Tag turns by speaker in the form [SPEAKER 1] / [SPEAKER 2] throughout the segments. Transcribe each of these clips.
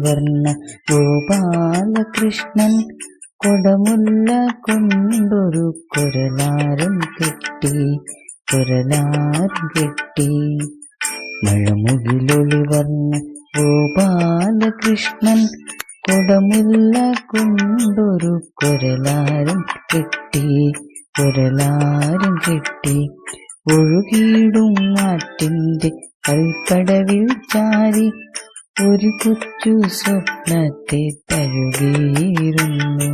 [SPEAKER 1] വർണ്ണ ഗോപാലകൃഷ്ണൻ കൊടമുല്ല കൊണ്ടൊരു കുരലാരം കെട്ടി മഴമുകിലൊളി വർണ്ണ ഗോപാലകൃഷ്ണൻ കൊടമുല്ല കൊണ്ടൊരു കുരലാരം കെട്ടി ഒഴുകിയിടും ആറ്റിന്റെ കൽപ്പടവിൽ ചാരി ഒരു കൊച്ചു സ്വപ്നത്തെ തഴുകിയിരുന്നു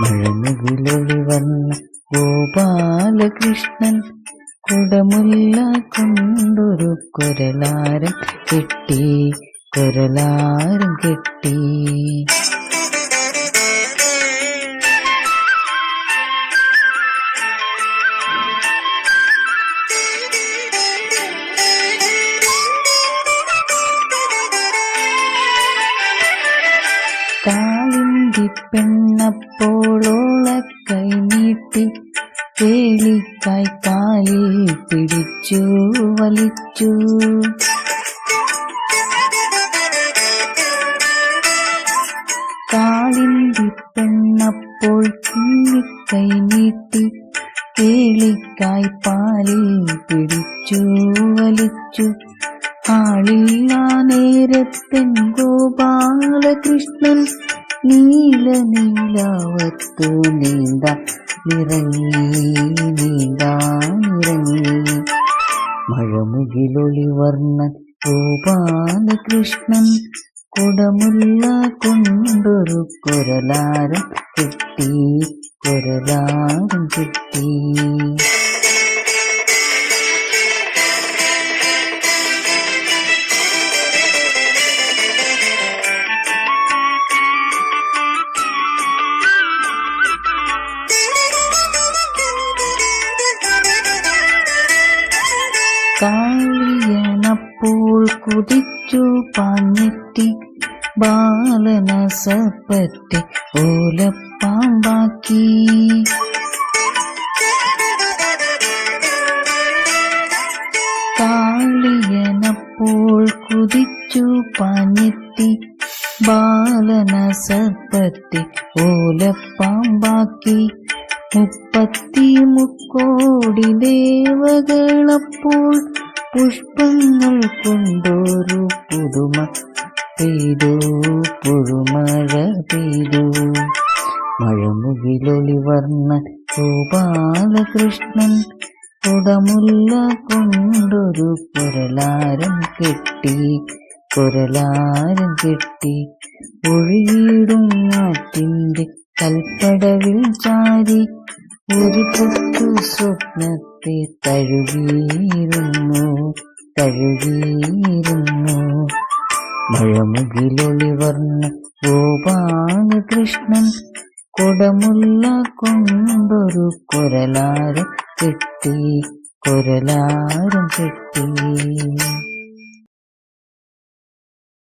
[SPEAKER 1] മഴമുകിലൊളി വന്ന ഗോപാലകൃഷ്ണൻ കുടമുല്ല കൊണ്ടൊരു കുരലാരം കെട്ടി കാളിന്തി പെണ്ണപ്പോളോള കൈനീട്ടി കേളിക്കായ് കാലിൽ പിടിച്ചു വലിച്ചു കാളിന്തി പെണ്ണപ്പോൾ കുഞ്ഞിക്കൈ നീട്ടി കേളിക്കായ് പാലിൽ പിടിച്ചു വലിച്ചു ആളില്ലാ നേരത്തൻ ഗോപാലകൃഷ്ണൻ നീലാവത്തു നീന്താനിറങ്ങി മഴമുകിലൊളി വർണ്ണൻ ഗോപാലകൃഷ്ണൻ കുടമുല്ല കൊണ്ടൊരു കുരലാരം കെട്ടി കാളിയനപ്പോൾ കുതിച്ചു പാഞ്ഞെത്തി ബാലനസപ്പറ്റി ഓലപ്പാമ്പാക്കി കാളിയനപ്പോൾ കുതിച്ചു പാഞ്ഞെത്തി ബാലനസപ്പറ്റി ഓലപ്പാമ്പാക്കി 33 കോടി ദേവകളപ്പോൾ പുഷ്പങ്ങൾ കൊണ്ടൊരു പുതുമഴ പെയ്തു മഴമുകിലൊളി വർണ്ണ ഗോപാലകൃഷ്ണൻ കുടമുല്ല കൊണ്ടൊരു കുരലാരം കെട്ടി ഒഴുകിയിടും ആറ്റിന്റെ കൽപ്പടവിൽ ചാരി ഒരു കൊച്ചു സ്വപ്നത്തെ തഴുകിയിരുന്നു മഴമുകിലൊളി വർണ്ണ ഗോപാലകൃഷ്ണൻ കുടമുല്ല കൊണ്ടൊരു കുരലാരം കെട്ടി